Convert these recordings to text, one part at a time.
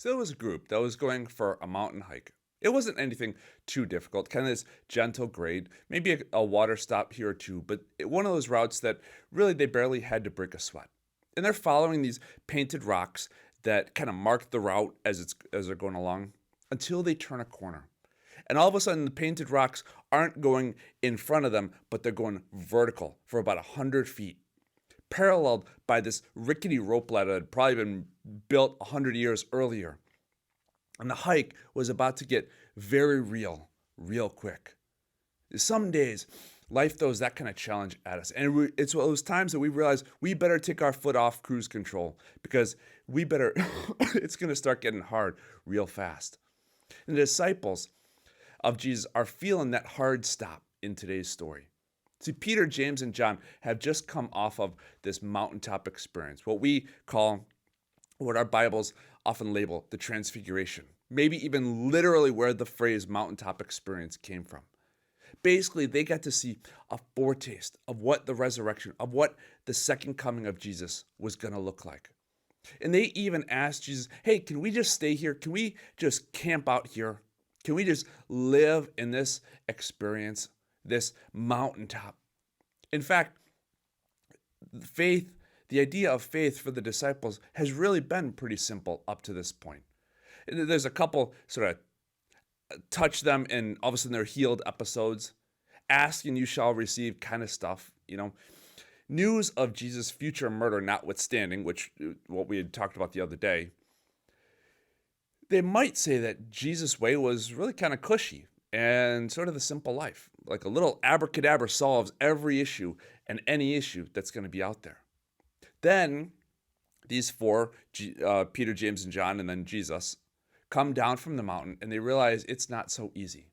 So there was a group that was going for a mountain hike. It wasn't anything too difficult, kind of this gentle grade, maybe a water stop here or two, but one of those routes that really they barely had to break a sweat. And they're following these painted rocks that kind of mark the route as they're going along until they turn a corner. And all of a sudden, the painted rocks aren't going in front of them, but they're going vertical for about 100 feet, paralleled by this rickety rope ladder that had probably been built 100 years earlier. And the hike was about to get very real, real quick. Some days, life throws that kind of challenge at us. And it's one of those times that we realize we better take our foot off cruise control because it's going to start getting hard real fast. And the disciples of Jesus are feeling that hard stop in today's story. See, Peter, James, and John have just come off of this mountaintop experience, what our Bibles often label the Transfiguration, maybe even literally where the phrase mountaintop experience came from. Basically, they got to see a foretaste of what the resurrection, of what the second coming of Jesus was going to look like. And they even asked Jesus, hey, can we just stay here? Can we just camp out here? Can we just live in this experience, this mountaintop? In fact, the idea of faith for the disciples has really been pretty simple up to this point. There's a couple sort of touch them and all of a sudden they're healed episodes, ask and you shall receive kind of stuff, News of Jesus' future murder notwithstanding, which what we had talked about the other day, they might say that Jesus' way was really kind of cushy and sort of the simple life. Like a little abracadabra solves every issue and any issue that's going to be out there. Then these four, Peter, James, and John, and then Jesus, come down from the mountain and they realize it's not so easy.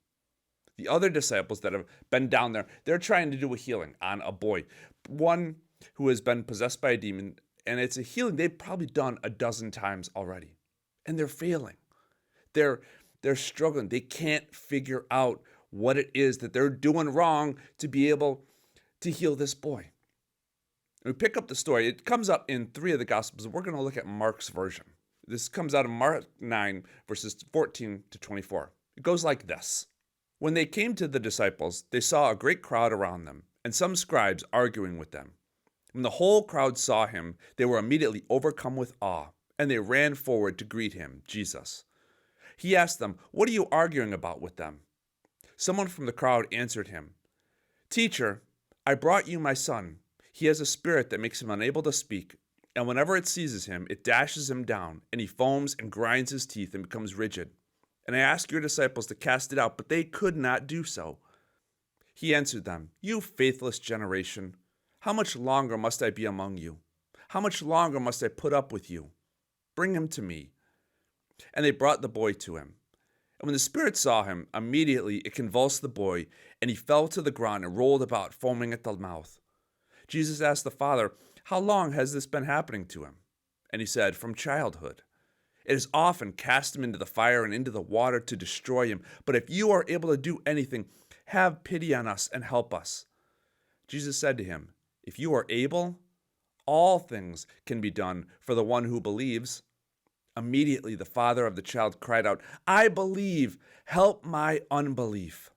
The other disciples that have been down there, they're trying to do a healing on a boy, one who has been possessed by a demon, and it's a healing they've probably done a dozen times already. And they're failing. They're struggling. They can't figure out what it is that they're doing wrong to be able to heal this boy. We pick up the story. It comes up in 3 of the Gospels. We're going to look at Mark's version. This comes out of Mark 9, verses 14 to 24. It goes like this. When they came to the disciples, they saw a great crowd around them, and some scribes arguing with them. When the whole crowd saw him, they were immediately overcome with awe, and they ran forward to greet him, Jesus. He asked them, "What are you arguing about with them?" Someone from the crowd answered him, "Teacher, I brought you my son. He has a spirit that makes him unable to speak, and whenever it seizes him, it dashes him down, and he foams and grinds his teeth and becomes rigid. And I asked your disciples to cast it out, but they could not do so." He answered them, "You faithless generation, how much longer must I be among you? How much longer must I put up with you? Bring him to me." And they brought the boy to him. And when the spirit saw him, immediately it convulsed the boy, and he fell to the ground and rolled about, foaming at the mouth. Jesus asked the father, "How long has this been happening to him?" And he said, "From childhood. It has often cast him into the fire and into the water to destroy him. But if you are able to do anything, have pity on us and help us." Jesus said to him, "If you are able, all things can be done for the one who believes." Immediately the father of the child cried out, "I believe, help my unbelief."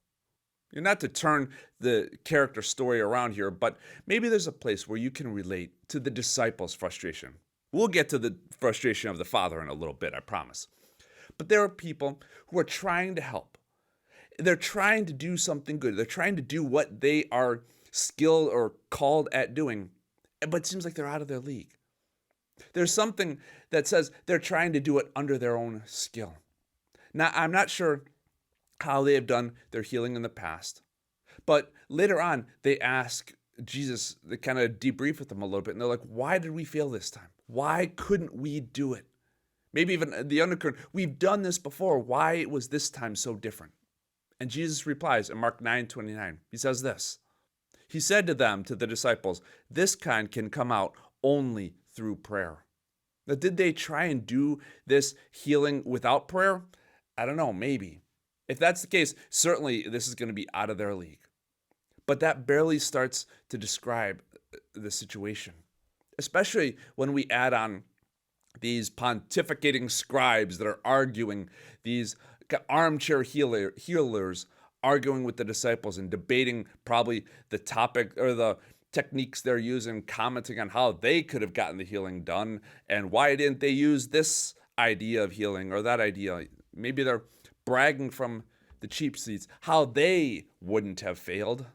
You're not to turn the character story around here, but maybe there's a place where you can relate to the disciples' frustration. We'll get to the frustration of the father in a little bit, I promise. But there are people who are trying to help. They're trying to do something good. They're trying to do what they are skilled or called at doing, but it seems like they're out of their league. There's something that says they're trying to do it under their own skill. Now, I'm not sure how they have done their healing in the past, but later on, they ask Jesus, they kind of debrief with them a little bit, and they're like, "Why did we fail this time? Why couldn't we do it?" Maybe even the undercurrent, "We've done this before. Why was this time so different?" And Jesus replies in Mark 9:29. He says this. He said to them, to the disciples, "This kind can come out only through prayer." Now, did they try and do this healing without prayer? I don't know, maybe. If that's the case, certainly this is going to be out of their league. But that barely starts to describe the situation, especially when we add on these pontificating scribes that are arguing, these armchair healers arguing with the disciples and debating probably the topic or the techniques they're using, commenting on how they could have gotten the healing done and why didn't they use this idea of healing or that idea. Maybe they're bragging from the cheap seats how they wouldn't have failed.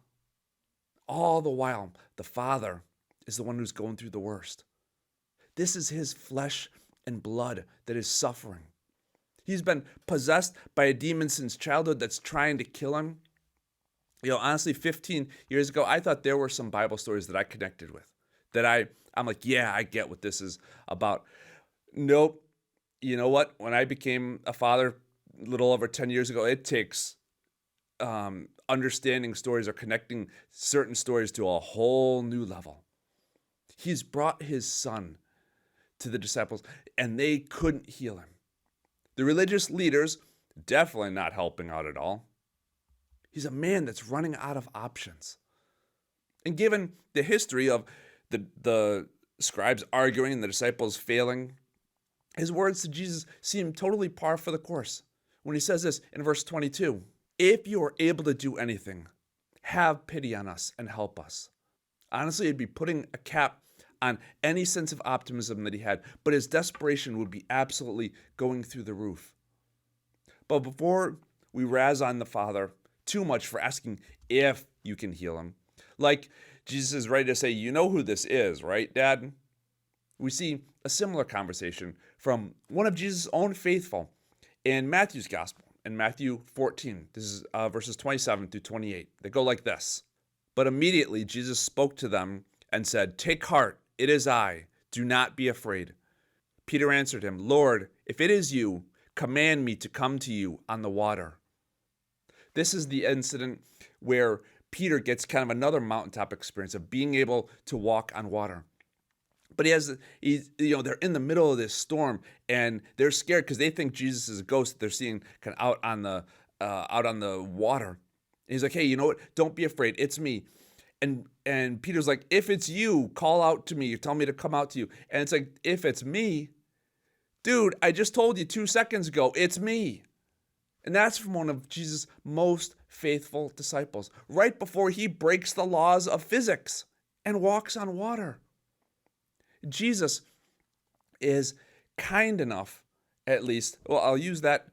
All the while, the Father is the one who's going through the worst. This is his flesh and blood that is suffering. He's been possessed by a demon since childhood that's trying to kill him. Honestly, 15 years ago, I thought there were some Bible stories that I connected with. That I'm like, yeah, I get what this is about. Nope. You know what? When I became a father a little over 10 years ago, it takes understanding stories or connecting certain stories to a whole new level. He's brought his son to the disciples, and they couldn't heal him. The religious leaders definitely not helping out at all. He's a man that's running out of options. And given the history of the scribes arguing and the disciples failing, his words to Jesus seem totally par for the course when he says this in verse 22. If you are able to do anything, have pity on us and help us. Honestly, it'd be putting a cap on any sense of optimism that he had, but his desperation would be absolutely going through the roof. But before we razz on the Father too much for asking if you can heal him, like Jesus is ready to say, you know who this is, right, Dad? We see a similar conversation from one of Jesus' own faithful in Matthew's gospel, in Matthew 14. This is verses 27 through 28. They go like this. But immediately Jesus spoke to them and said, take heart, it is I. Do not be afraid. Peter answered him, Lord, if it is you, command me to come to you on the water. This is the incident where Peter gets kind of another mountaintop experience of being able to walk on water. But they're in the middle of this storm and they're scared because they think Jesus is a ghost that they're seeing kind of out on the water. And he's like, hey, you know what? Don't be afraid. It's me. And Peter's like, if it's you, call out to me. You tell me to come out to you. And it's like, if it's me, dude, I just told you 2 seconds ago, it's me. And that's from one of Jesus' most faithful disciples, right before he breaks the laws of physics and walks on water. Jesus is kind enough, at least, well, I'll use that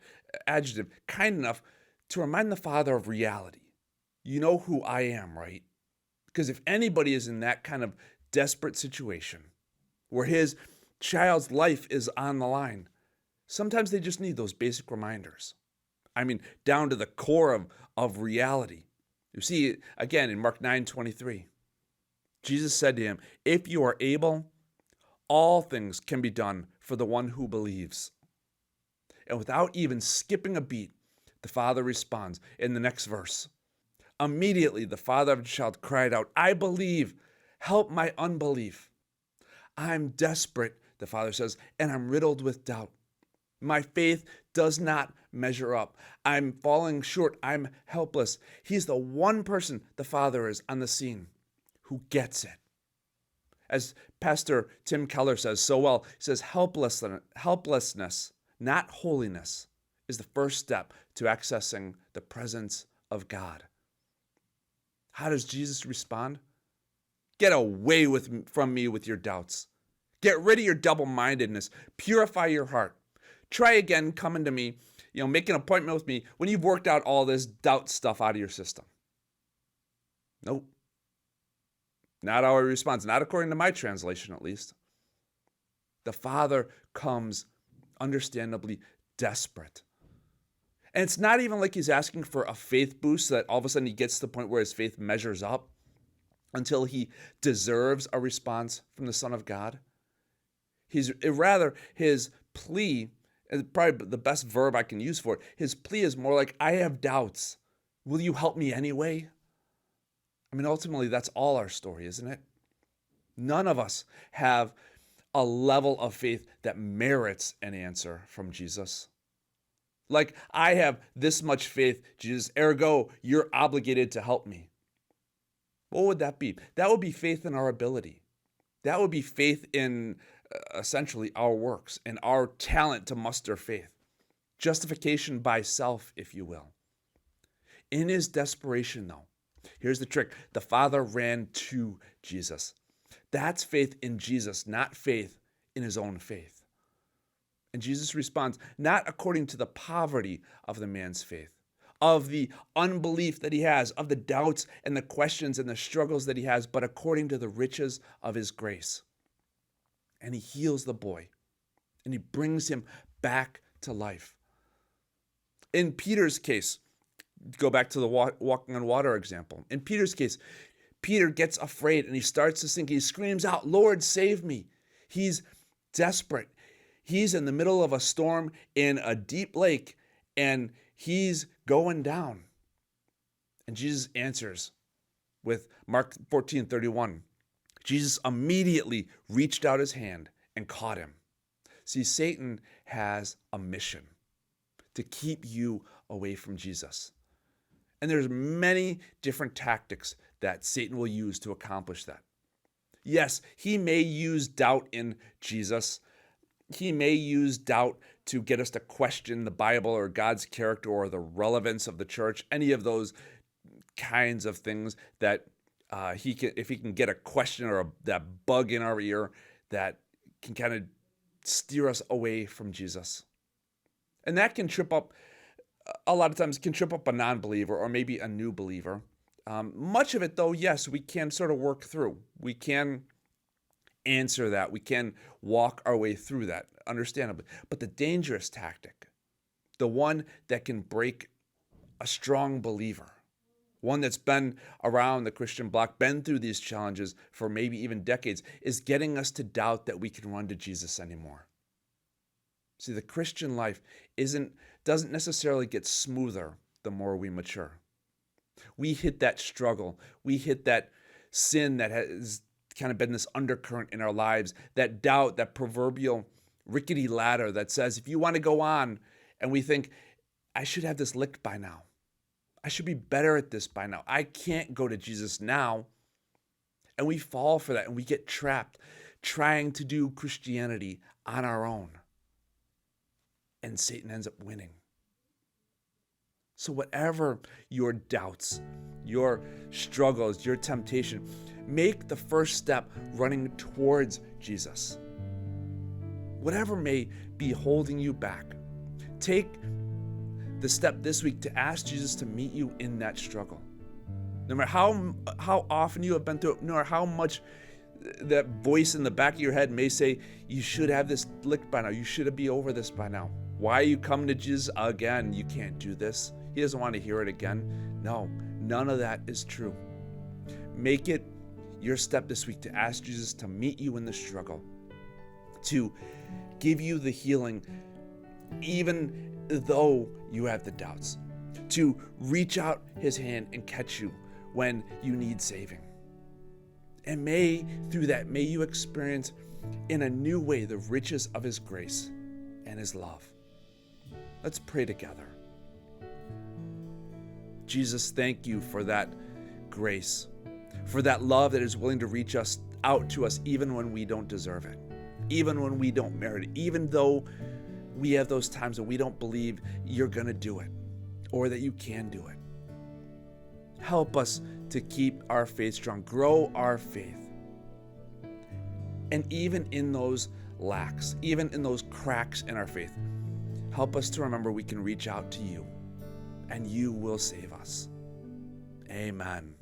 adjective, kind enough to remind the Father of reality. You know who I am, right? Because if anybody is in that kind of desperate situation where his child's life is on the line, sometimes they just need those basic reminders. I mean, down to the core of reality. You see, again, in Mark 9:23, Jesus said to him, if you are able, all things can be done for the one who believes. And without even skipping a beat, the Father responds in the next verse. Immediately, the father of the child cried out, I believe, help my unbelief. I'm desperate, the father says, and I'm riddled with doubt. My faith does not measure up. I'm falling short. I'm helpless. He's the one person, the Father is, on the scene who gets it. As Pastor Tim Keller says so well, he says, helplessness, not holiness, is the first step to accessing the presence of God. How does Jesus respond? Get away from me with your doubts. Get rid of your double-mindedness. Purify your heart. Try again coming to me, make an appointment with me when you've worked out all this doubt stuff out of your system. Nope. Not our response, not according to my translation at least. The Father comes understandably desperate. And it's not even like he's asking for a faith boost so that all of a sudden he gets to the point where his faith measures up until he deserves a response from the Son of God. Rather, his plea, and probably the best verb I can use for it, his plea is more like, I have doubts. Will you help me anyway? I mean, ultimately, that's all our story, isn't it? None of us have a level of faith that merits an answer from Jesus. Like, I have this much faith, Jesus, ergo, you're obligated to help me. What would that be? That would be faith in our ability. That would be faith in essentially our works and our talent to muster faith. Justification by self, if you will. In his desperation, though, here's the trick. The Father ran to Jesus. That's faith in Jesus, not faith in his own faith. And Jesus responds, not according to the poverty of the man's faith, of the unbelief that he has, of the doubts and the questions and the struggles that he has, but according to the riches of his grace. And he heals the boy, and he brings him back to life. In Peter's case, go back to the walking on water example. In Peter's case, Peter gets afraid and he starts to sink. He screams out, "Lord, save me." He's desperate. He's in the middle of a storm in a deep lake and he's going down. And Jesus answers with Mark 14:31. Jesus immediately reached out his hand and caught him. See, Satan has a mission to keep you away from Jesus. And there's many different tactics that Satan will use to accomplish that. Yes, he may use doubt in Jesus. He may use doubt to get us to question the Bible or God's character or the relevance of the church, any of those kinds of things that if he can get a question or that bug in our ear that can kind of steer us away from Jesus. And that can trip up, a lot of times, can trip up a non-believer or maybe a new believer. Much of it, though, yes, we can sort of work through. We can answer that. We can walk our way through that, understandably. But the dangerous tactic, the one that can break a strong believer, one that's been around the Christian block, been through these challenges for maybe even decades, is getting us to doubt that we can run to Jesus anymore. See, the Christian life doesn't necessarily get smoother the more we mature. We hit that struggle. We hit that sin that has kind of been this undercurrent in our lives, that doubt, that proverbial rickety ladder that says, if you want to go on, and we think, I should have this licked by now. I should be better at this by now. I can't go to Jesus now. And we fall for that and we get trapped trying to do Christianity on our own. And Satan ends up winning. So whatever your doubts, your struggles, your temptation, make the first step running towards Jesus. Whatever may be holding you back, take the step this week to ask Jesus to meet you in that struggle. No matter how often you have been through it, no matter how much that voice in the back of your head may say, you should have this licked by now, you should be over this by now. Why are you coming to Jesus again? You can't do this. He doesn't want to hear it again. No, none of that is true. Make it your step this week to ask Jesus to meet you in the struggle, to give you the healing even though you have the doubts, to reach out his hand and catch you when you need saving. And through that, may you experience in a new way the riches of his grace and his love. Let's pray together. Jesus, thank you for that grace, for that love that is willing to reach out to us even when we don't deserve it, even when we don't merit it, even though we have those times when we don't believe you're going to do it or that you can do it. Help us to keep our faith strong, grow our faith. And even in those lacks, even in those cracks in our faith, help us to remember we can reach out to you and you will save us. Amen.